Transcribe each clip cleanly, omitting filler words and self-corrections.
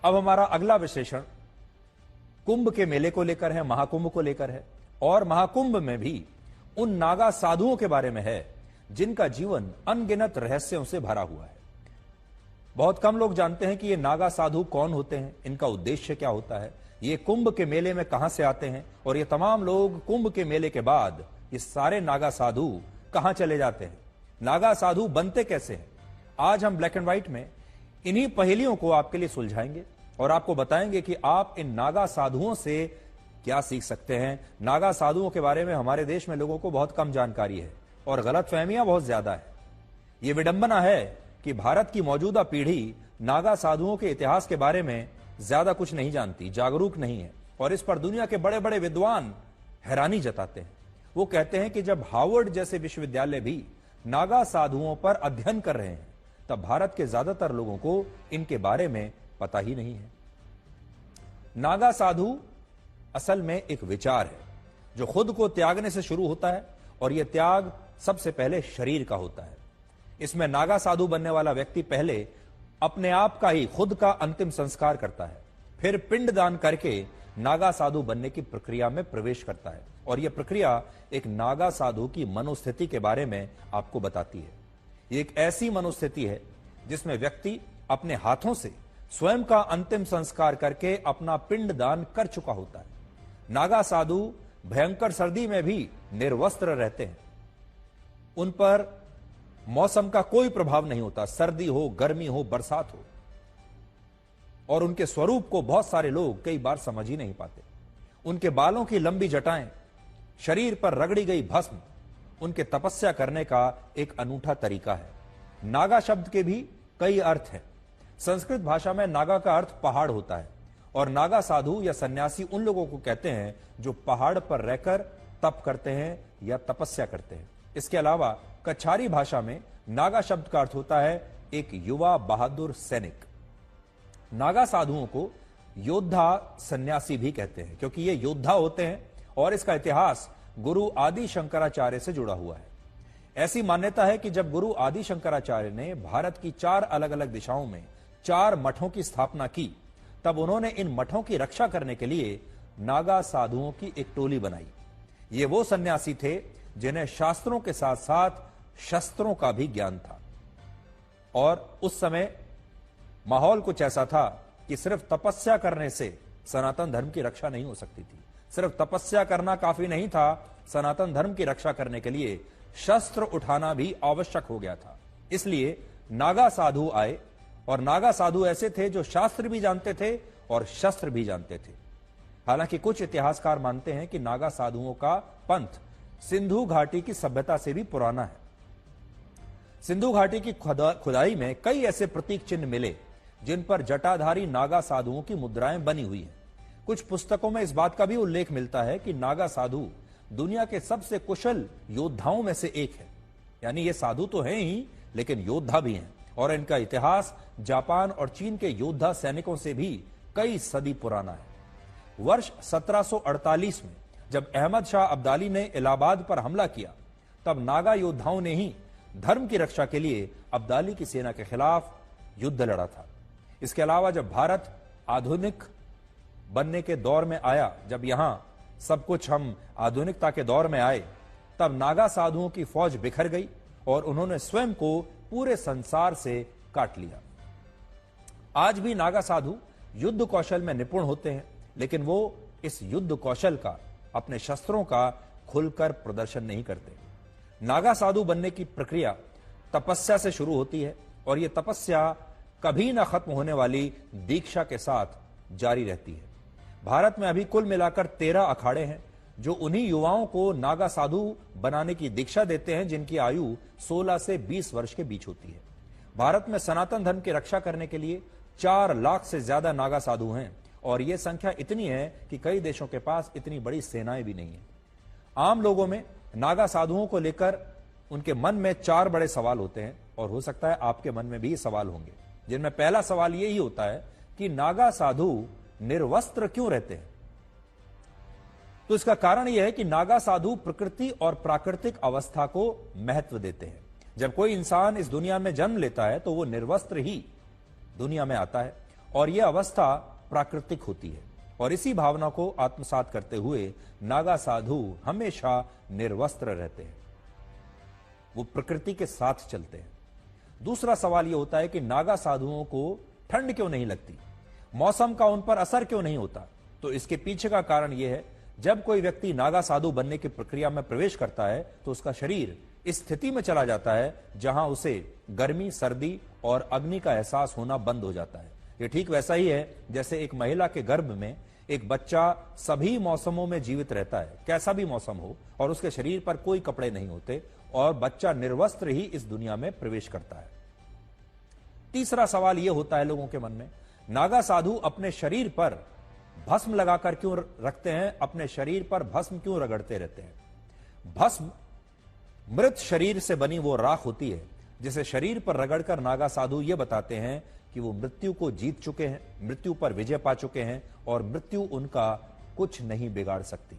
अब हमारा अगला विश्लेषण कुंभ के मेले को लेकर है, महाकुंभ को लेकर है, और महाकुंभ में भी उन नागा साधुओं के बारे में है जिनका जीवन अनगिनत रहस्यों से भरा हुआ है। बहुत कम लोग जानते हैं कि ये नागा साधु कौन होते हैं, इनका उद्देश्य क्या होता है, ये कुंभ के मेले में कहां से आते हैं, और ये तमाम लोग कुंभ के मेले के बाद ये सारे नागा साधु कहां चले जाते हैं, नागा साधु बनते कैसे हैं। आज हम ब्लैक एंड व्हाइट में इन्हीं पहेलियों को आपके लिए सुलझाएंगे और आपको बताएंगे कि आप इन नागा साधुओं से क्या सीख सकते हैं। नागा साधुओं के बारे में हमारे देश में लोगों को बहुत कम जानकारी है और गलतफहमियां बहुत ज्यादा है। यह विडंबना है कि भारत की मौजूदा पीढ़ी नागा साधुओं के इतिहास के बारे में ज्यादा कुछ नहीं जानती, जागरूक नहीं है, और इस पर दुनिया के बड़े बड़े विद्वान हैरानी जताते हैं। वो कहते हैं कि जब हार्वर्ड जैसे विश्वविद्यालय भी नागा साधुओं पर अध्ययन कर रहे हैं तब भारत के ज्यादातर लोगों को इनके बारे में पता ही नहीं है। नागा साधु असल में एक विचार है जो खुद को त्यागने से शुरू होता है, और यह त्याग सबसे पहले शरीर का होता है। इसमें नागा साधु बनने वाला व्यक्ति पहले अपने आप का ही खुद का अंतिम संस्कार करता है, फिर पिंडदान करके नागा साधु बनने की प्रक्रिया में प्रवेश करता है, और यह प्रक्रिया एक नागा साधु की मनोस्थिति के बारे में आपको बताती है। यह एक ऐसी मनोस्थिति है जिसमें व्यक्ति अपने हाथों से स्वयं का अंतिम संस्कार करके अपना पिंडदान कर चुका होता है। नागा साधु भयंकर सर्दी में भी निर्वस्त्र रहते हैं, उन पर मौसम का कोई प्रभाव नहीं होता, सर्दी हो, गर्मी हो, बरसात हो, और उनके स्वरूप को बहुत सारे लोग कई बार समझ ही नहीं पाते। उनके बालों की लंबी जटाएं, शरीर पर रगड़ी गई भस्म उनके तपस्या करने का एक अनूठा तरीका है। नागा शब्द के भी कई अर्थ हैं। संस्कृत भाषा में नागा का अर्थ पहाड़ होता है, और नागा साधु या सन्यासी उन लोगों को कहते हैं जो पहाड़ पर रहकर तप करते हैं या तपस्या करते हैं। इसके अलावा कछारी भाषा में नागा शब्द का अर्थ होता है एक युवा बहादुर सैनिक। नागा साधुओं को योद्धा सन्यासी भी कहते हैं क्योंकि ये योद्धा होते हैं, और इसका इतिहास गुरु आदि शंकराचार्य से जुड़ा हुआ है। ऐसी मान्यता है कि जब गुरु आदि शंकराचार्य ने भारत की 4 अलग अलग दिशाओं में 4 मठों की स्थापना की, तब उन्होंने इन मठों की रक्षा करने के लिए नागा साधुओं की एक टोली बनाई। ये वो सन्यासी थे जिन्हें शास्त्रों के साथ साथ शस्त्रों का भी ज्ञान था, और उस समय माहौल कुछ ऐसा था कि सिर्फ तपस्या करने से सनातन धर्म की रक्षा नहीं हो सकती थी। सिर्फ तपस्या करना काफी नहीं था, सनातन धर्म की रक्षा करने के लिए शस्त्र उठाना भी आवश्यक हो गया था। इसलिए नागा साधु आए, और नागा साधु ऐसे थे जो शास्त्र भी जानते थे और शस्त्र भी जानते थे। हालांकि कुछ इतिहासकार मानते हैं कि नागा साधुओं का पंथ सिंधु घाटी की सभ्यता से भी पुराना है। सिंधु घाटी की खुदाई में कई ऐसे प्रतीक चिन्ह मिले जिन पर जटाधारी नागा साधुओं की मुद्राएं बनी हुई हैं। कुछ पुस्तकों में इस बात का भी उल्लेख मिलता है कि नागा साधु दुनिया के सबसे कुशल योद्धाओं में से एक है। यानी ये साधु तो हैं ही, लेकिन योद्धा भी हैं, और इनका इतिहास जापान और चीन के योद्धा सैनिकों से भी कई सदी पुराना है। वर्ष 1748 में जब अहमद शाह अब्दाली ने इलाहाबाद पर हमला किया, तब नागा योद्धाओं ने ही धर्म की रक्षा के लिए अब्दाली की सेना के खिलाफ युद्ध लड़ा था। इसके अलावा जब भारत आधुनिक बनने के दौर में आया, जब यहां सब कुछ हम आधुनिकता के दौर में आए, तब नागा साधुओं की फौज बिखर गई और उन्होंने स्वयं को पूरे संसार से काट लिया। आज भी नागा साधु युद्ध कौशल में निपुण होते हैं, लेकिन वो इस युद्ध कौशल का, अपने शस्त्रों का खुलकर प्रदर्शन नहीं करते। नागा साधु बनने की प्रक्रिया तपस्या से शुरू होती है, और यह तपस्या कभी ना खत्म होने वाली दीक्षा के साथ जारी रहती है। भारत में अभी कुल मिलाकर 13 अखाड़े हैं जो उन्हीं युवाओं को नागा साधु बनाने की दीक्षा देते हैं जिनकी आयु 16 से 20 वर्ष के बीच होती है। भारत में सनातन धर्म की रक्षा करने के लिए 4 लाख से ज्यादा नागा साधु हैं, और यह संख्या इतनी है कि कई देशों के पास इतनी बड़ी सेनाएं भी नहीं है। आम लोगों में नागा साधुओं को लेकर उनके मन में 4 बड़े सवाल होते हैं, और हो सकता है आपके मन में भी सवाल होंगे, जिनमें पहला सवाल यही होता है कि नागा साधु निर्वस्त्र क्यों रहते हैं। तो इसका कारण यह है कि नागा साधु प्रकृति और प्राकृतिक अवस्था को महत्व देते हैं। जब कोई इंसान इस दुनिया में जन्म लेता है तो वो निर्वस्त्र ही दुनिया में आता है, और यह अवस्था प्राकृतिक होती है। और इसी भावना को आत्मसात करते हुए नागा साधु हमेशा निर्वस्त्र रहते हैं, वो प्रकृति के साथ चलते हैं। दूसरा सवाल यह होता है कि नागा साधुओं को ठंड क्यों नहीं लगती, मौसम का उन पर असर क्यों नहीं होता। तो इसके पीछे का कारण यह है, जब कोई व्यक्ति नागा साधु बनने की प्रक्रिया में प्रवेश करता है तो उसका शरीर इस स्थिति में चला जाता है जहां उसे गर्मी, सर्दी और अग्नि का एहसास होना बंद हो जाता है। यह ठीक वैसा ही है जैसे एक महिला के गर्भ में एक बच्चा सभी मौसमों में जीवित रहता है, कैसा भी मौसम हो, और उसके शरीर पर कोई कपड़े नहीं होते और बच्चा निर्वस्त्र ही इस दुनिया में प्रवेश करता है। तीसरा सवाल यह होता है लोगों के मन में, नागा साधु अपने शरीर पर भस्म लगाकर क्यों रखते हैं, अपने शरीर पर भस्म क्यों रगड़ते रहते हैं। भस्म मृत शरीर से बनी वो राख होती है जिसे शरीर पर रगड़कर नागा साधु ये बताते हैं कि वो मृत्यु को जीत चुके हैं, मृत्यु पर विजय पा चुके हैं और मृत्यु उनका कुछ नहीं बिगाड़ सकती।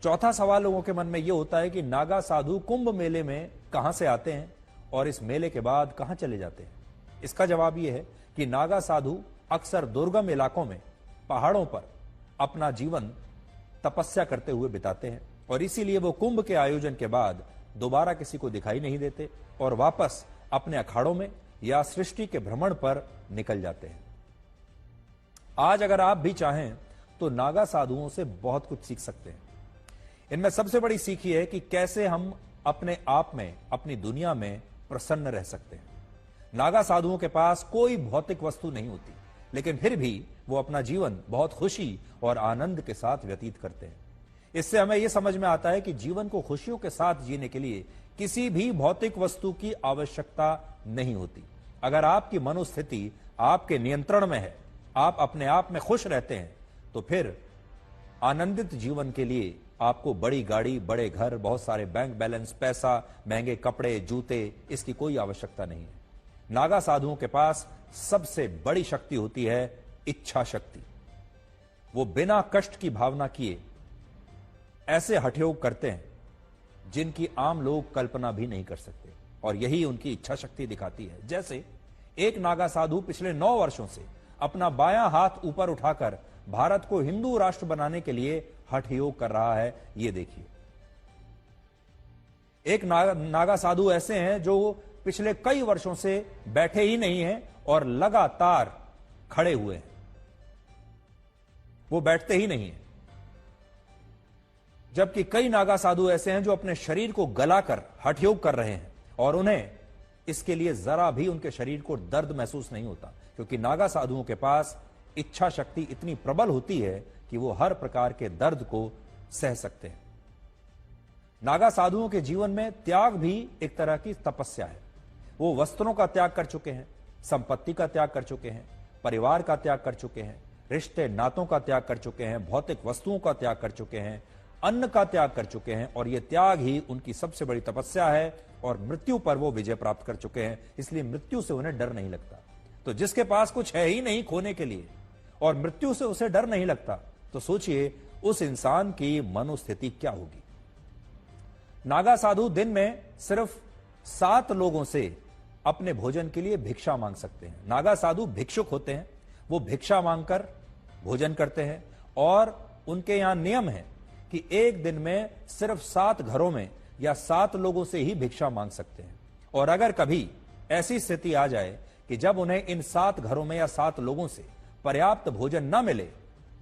चौथा सवाल लोगों के मन में यह होता है कि नागा साधु कुंभ मेले में कहां से आते हैं और इस मेले के बाद कहां चले जाते हैं। इसका जवाब यह है कि नागा साधु अक्सर दुर्गम इलाकों में, पहाड़ों पर अपना जीवन तपस्या करते हुए बिताते हैं और इसीलिए वो कुंभ के आयोजन के बाद दोबारा किसी को दिखाई नहीं देते और वापस अपने अखाड़ों में या सृष्टि के भ्रमण पर निकल जाते हैं। आज अगर आप भी चाहें तो नागा साधुओं से बहुत कुछ सीख सकते हैं। इनमें सबसे बड़ी सीख यह है कि कैसे हम अपने आप में, अपनी दुनिया में प्रसन्न रह सकते हैं। नागा साधुओं के पास कोई भौतिक वस्तु नहीं होती, लेकिन फिर भी वो अपना जीवन बहुत खुशी और आनंद के साथ व्यतीत करते हैं। इससे हमें यह समझ में आता है कि जीवन को खुशियों के साथ जीने के लिए किसी भी भौतिक वस्तु की आवश्यकता नहीं होती। अगर आपकी मनोस्थिति आपके नियंत्रण में है, आप अपने आप में खुश रहते हैं, तो फिर आनंदित जीवन के लिए आपको बड़ी गाड़ी, बड़े घर, बहुत सारे बैंक बैलेंस, पैसा, महंगे कपड़े, जूते, इसकी कोई आवश्यकता नहीं है। नागा साधुओं के पास सबसे बड़ी शक्ति होती है इच्छा शक्ति। वो बिना कष्ट की भावना किए ऐसे हठयोग करते हैं जिनकी आम लोग कल्पना भी नहीं कर सकते और यही उनकी इच्छा शक्ति दिखाती है। जैसे एक नागा साधु पिछले 9 वर्षों से अपना बायां हाथ ऊपर उठाकर भारत को हिंदू राष्ट्र बनाने के लिए हठयोग कर रहा है, ये देखिए। एक नागा साधु ऐसे हैं जो पिछले कई वर्षों से बैठे ही नहीं हैं और लगातार खड़े हुए हैं, वो बैठते ही नहीं हैं। जबकि कई नागा साधु ऐसे हैं जो अपने शरीर को गलाकर हठयोग कर रहे हैं और उन्हें इसके लिए जरा भी उनके शरीर को दर्द महसूस नहीं होता, क्योंकि नागा साधुओं के पास इच्छा शक्ति इतनी प्रबल होती है कि वो हर प्रकार के दर्द को सह सकते हैं। नागा साधुओं के जीवन में त्याग भी एक तरह की तपस्या है। वो वस्त्रों का त्याग कर चुके हैं, संपत्ति का त्याग कर चुके हैं, परिवार का त्याग कर चुके हैं, रिश्ते नातों का त्याग कर चुके हैं, भौतिक वस्तुओं का त्याग कर चुके हैं, अन्न का त्याग कर चुके हैं और यह त्याग ही उनकी सबसे बड़ी तपस्या है और मृत्यु पर वो विजय प्राप्त कर चुके हैं। इसलिए मृत्यु से उन्हें डर नहीं लगता। तो जिसके पास कुछ है ही नहीं खोने के लिए और मृत्यु से उसे डर नहीं लगता, तो सोचिए उस इंसान की मनोस्थिति क्या होगी। नागा साधु दिन में सिर्फ 7 लोगों से अपने भोजन के लिए भिक्षा मांग सकते हैं। नागा साधु भिक्षुक होते हैं, वो भिक्षा मांगकर भोजन करते हैं और उनके यहां नियम है कि एक दिन में सिर्फ 7 घरों में या 7 लोगों से ही भिक्षा मांग सकते हैं। और अगर कभी ऐसी स्थिति आ जाए कि जब उन्हें इन 7 घरों में या 7 लोगों से पर्याप्त भोजन न मिले,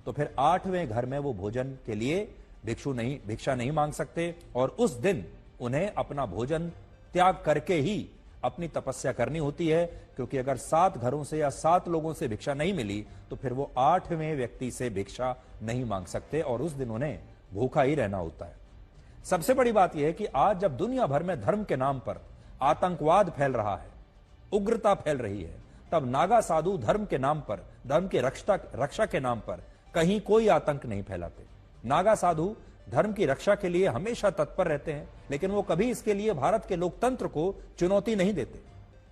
तो फिर 8वें घर में वो भोजन के लिए भिक्षा नहीं मांग सकते और उस दिन उन्हें अपना भोजन त्याग करके ही अपनी तपस्या करनी होती है, क्योंकि अगर 7 घरों से या 7 लोगों से भिक्षा नहीं मिली तो फिर वो 8वें व्यक्ति से भिक्षा नहीं मांग सकते और उस दिन उन्हें भूखा ही रहना होता है। सबसे बड़ी बात यह है कि आज जब दुनिया भर में धर्म के नाम पर आतंकवाद फैल रहा है, उग्रता फैल रही है, तब नागा साधु धर्म के नाम पर, धर्म की रक्षा के नाम पर कहीं कोई आतंक नहीं फैलाते। नागा साधु धर्म की रक्षा के लिए हमेशा तत्पर रहते हैं, लेकिन वो कभी इसके लिए भारत के लोकतंत्र को चुनौती नहीं देते,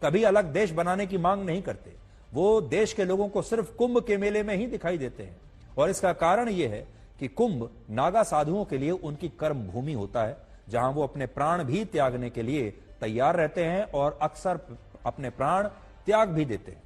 कभी अलग देश बनाने की मांग नहीं करते। वो देश के लोगों को सिर्फ कुंभ के मेले में ही दिखाई देते हैं और इसका कारण यह है कि कुंभ नागा साधुओं के लिए उनकी कर्म भूमि होता है, जहां वो अपने प्राण भी त्यागने के लिए तैयार रहते हैं और अक्सर अपने प्राण त्याग भी देते हैं।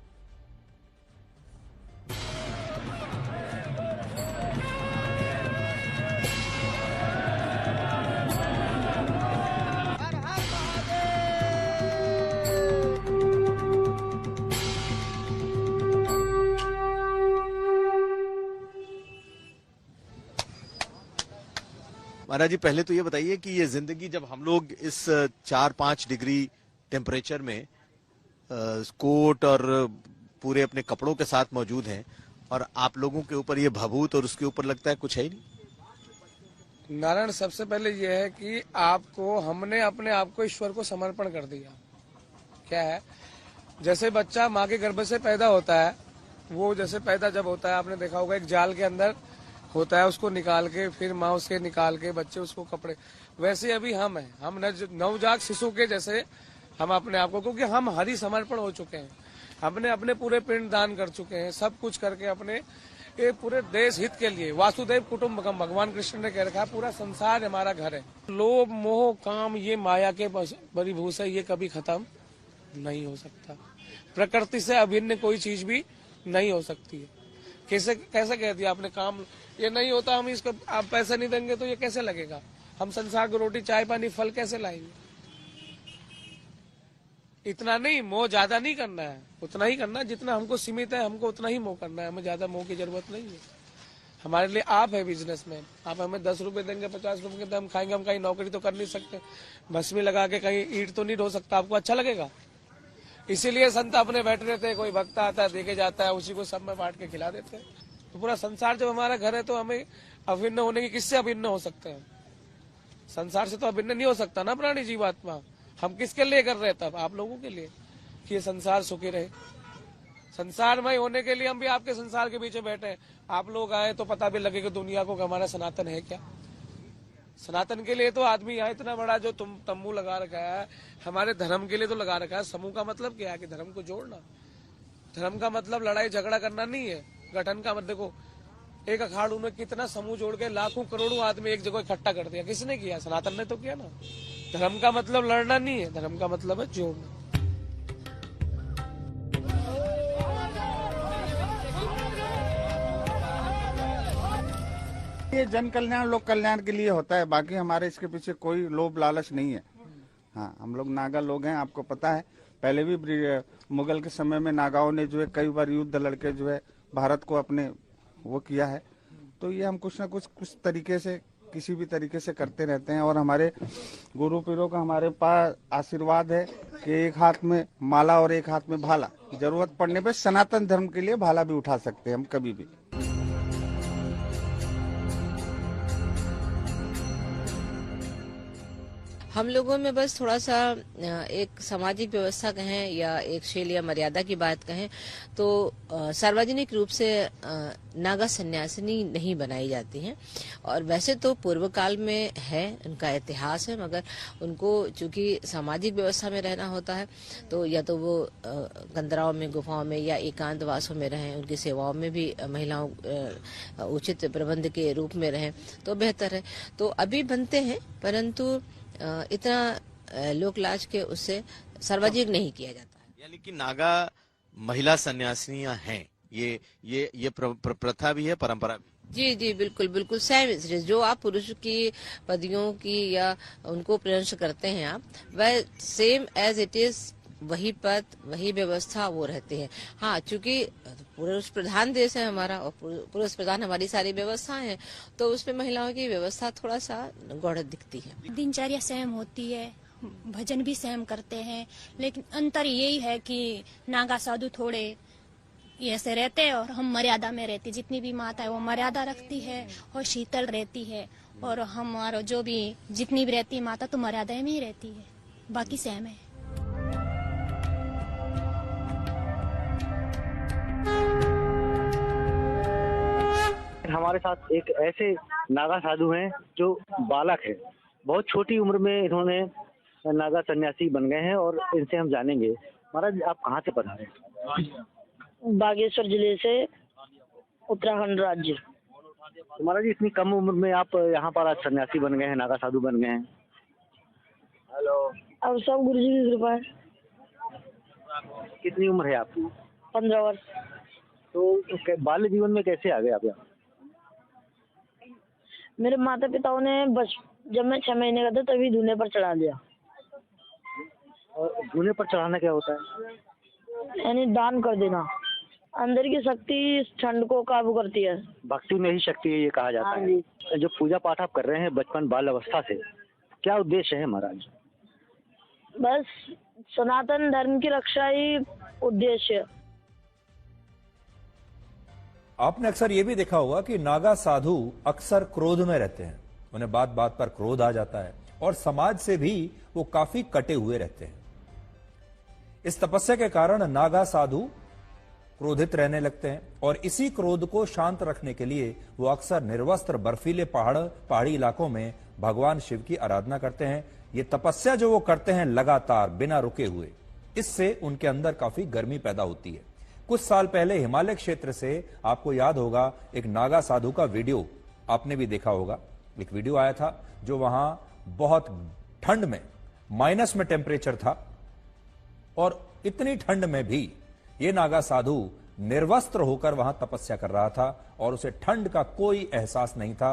महाराज जी, पहले तो ये बताइए कि ये जिंदगी, जब हम लोग इस 4-5 डिग्री टेम्परेचर में कोट और पूरे अपने कपड़ों के साथ मौजूद हैं, और आप लोगों के ऊपर ये भभूत और उसके ऊपर लगता है कुछ है ही नहीं। नारायण, सबसे पहले यह है कि आपको हमने अपने आप को ईश्वर को समर्पण कर दिया। क्या है, जैसे बच्चा माँ के गर्भ से पैदा होता है, वो जैसे पैदा जब होता है, आपने देखा होगा एक जाल के अंदर होता है, उसको निकाल के फिर माँ उसके निकाल के बच्चे उसको कपड़े, वैसे अभी हम हैं, हम नवजात शिशु के जैसे हम अपने आप को, क्योंकि हम हरि समर्पण हो चुके हैं, हमने अपने पूरे पिंड दान कर चुके हैं, सब कुछ करके अपने ये पूरे देश हित के लिए। वासुदेव कुटुंबकम, भगवान कृष्ण ने कह रखा है, पूरा संसार हमारा घर है। लोभ मोह काम ये माया के परिभूष है, ये कभी खत्म नहीं हो सकता। प्रकृति से अभिन्न कोई चीज भी नहीं हो सकती है। कैसे कैसे कह दिया आपने, काम ये नहीं होता, हम इसको आप पैसे नहीं देंगे तो ये कैसे लगेगा? हम संसार को रोटी चाय पानी फल कैसे लाएंगे? इतना नहीं, मोह ज्यादा नहीं करना है, उतना ही करना है जितना हमको सीमित है, हमको उतना ही मोह करना है, हमें ज्यादा मोह की जरूरत नहीं है। हमारे लिए आप है बिजनेसमैन, आप हमें 10 रुपए देंगे, 50 रुपए के हम खाएंगे, हम कहीं नौकरी तो कर नहीं सकते, भस्मी लगा के कहीं ईंट तो नहीं ढो सकता, आपको अच्छा लगेगा? इसीलिए संत अपने बैठ रहे थे, कोई भक्त आता है देके जाता है, उसी को सब में बांट के खिला देते हैं। तो पूरा संसार जब हमारा घर है तो हमें अभिन्न होने की, किससे अभिन्न हो सकते हैं? संसार से तो अभिन्न नहीं हो सकता ना प्राणी जीवात्मा। हम किसके लिए कर रहे हैं तब? आप लोगों के लिए, कि ये संसार सुखी रहे। संसारमय होने के लिए हम भी आपके संसार के पीछे बैठे हैं। आप लोग आए तो पता भी लगे कि दुनिया को हमारा सनातन है क्या। सनातन के लिए तो आदमी यहाँ इतना बड़ा जो तुम तंबू लगा रखा है, हमारे धर्म के लिए तो लगा रखा है। समूह का मतलब क्या है? कि धर्म को जोड़ना। धर्म का मतलब लड़ाई झगड़ा करना नहीं है। गठन का मतलब, देखो एक अखाड़ू में कितना समूह जोड़ के लाखों करोड़ों आदमी एक जगह इकट्ठा कर दिया, किसने किया? सनातन ने तो किया ना। धर्म का मतलब लड़ना नहीं है, धर्म का मतलब है जोड़ना। ये जन कल्याण लोक कल्याण के लिए होता है, बाकी हमारे इसके पीछे कोई लोभ लालच नहीं है। हाँ, हम लोग नागा लोग हैं, आपको पता है। पहले भी मुगल के समय में नागाओं ने जो है कई बार युद्ध लड़के जो है भारत को अपने वो किया है। तो ये हम कुछ ना कुछ तरीके से, किसी भी तरीके से करते रहते हैं। और हमारे गुरु पीरों का हमारे पास आशीर्वाद है कि एक हाथ में माला और एक हाथ में भाला, जरूरत पड़ने पे सनातन धर्म के लिए भाला भी उठा सकते हैं हम कभी भी। हम लोगों में बस थोड़ा सा एक सामाजिक व्यवस्था कहें या एक शील या मर्यादा की बात कहें तो सार्वजनिक रूप से नागा सन्यासिनी नहीं बनाई जाती हैं। और वैसे तो पूर्व काल में है, उनका इतिहास है, मगर उनको चूंकि सामाजिक व्यवस्था में रहना होता है तो या तो वो गंदराओं में, गुफाओं में या एकांतवासों में रहें, उनकी सेवाओं में भी महिलाओं उचित प्रबंध के रूप में रहें तो बेहतर है। तो अभी बनते हैं, परंतु इतना लोकलाज के उससे सार्वजनिक नहीं किया जाता है। यानी कि नागा महिला सन्यासिनियां हैं, ये प्रथा भी है, परंपरा भी। जी जी, बिल्कुल बिल्कुल सेम। जो आप पुरुष की पदियों की या उनको प्रदर्शन करते हैं आप, वह सेम एज इट इज, वही पद वही व्यवस्था वो रहती है। हाँ, चूंकि पुरुष प्रधान देश है हमारा और पुरुष प्रधान हमारी सारी व्यवस्थाएं हैं, तो उसमें महिलाओं की व्यवस्था थोड़ा सा गौड़ दिखती है। दिनचर्या सेम होती है, भजन भी सेम करते हैं, लेकिन अंतर यही है कि नागा साधु थोड़े ऐसे रहते हैं और हम मर्यादा में रहती। जितनी भी माता है वो मर्यादा रखती है और शीतल रहती है, और हमारा जो भी जितनी भी रहती है माता तो मर्यादा में ही रहती है, बाकी सेम है। हमारे साथ एक ऐसे नागा साधु हैं जो बालक है, बहुत छोटी उम्र में इन्होंने नागा सन्यासी बन गए हैं और इनसे हम जानेंगे। महाराज, आप कहाँ से पधारे? बागेश्वर जिले से, उत्तराखंड राज्य। तो महाराज जी, इतनी कम उम्र में आप यहाँ पर आज सन्यासी बन गए हैं, नागा साधु बन गए हैं। हेलो। अब सब गुरु जी की कृपा है। कितनी उम्र है आपकी? 15 वर्ष। तो बाल्य जीवन में कैसे आ गए आप यहाँ? मेरे माता पिताओं ने बस जब मैं 6 महीने का था तभी धूने पर चढ़ा दिया। और धूने पर चढ़ाना क्या होता है? यानी दान कर देना, अंदर की शक्ति इस ठंड को काबू करती है। भक्ति में ही शक्ति है, ये कहा जाता हाँ है। जी। जो पूजा पाठ आप कर रहे हैं बचपन बाल अवस्था से, क्या उद्देश्य है महाराज? बस सनातन धर्म की रक्षा ही उद्देश्य है। आपने अक्सर यह भी देखा होगा कि नागा साधु अक्सर क्रोध में रहते हैं, उन्हें बात बात पर क्रोध आ जाता है और समाज से भी वो काफी कटे हुए रहते हैं। इस तपस्या के कारण नागा साधु क्रोधित रहने लगते हैं और इसी क्रोध को शांत रखने के लिए वो अक्सर निर्वस्त्र बर्फीले पहाड़ी इलाकों में भगवान शिव की आराधना करते हैं। ये तपस्या जो वो करते हैं लगातार बिना रुके हुए, इससे उनके अंदर काफी गर्मी पैदा होती है। कुछ साल पहले हिमालय क्षेत्र से आपको याद होगा एक नागा साधु का वीडियो आपने भी देखा होगा। एक वीडियो आया था जो वहां बहुत ठंड में माइनस में टेम्परेचर था और इतनी ठंड में भी ये नागा साधु निर्वस्त्र होकर वहां तपस्या कर रहा था और उसे ठंड का कोई एहसास नहीं था।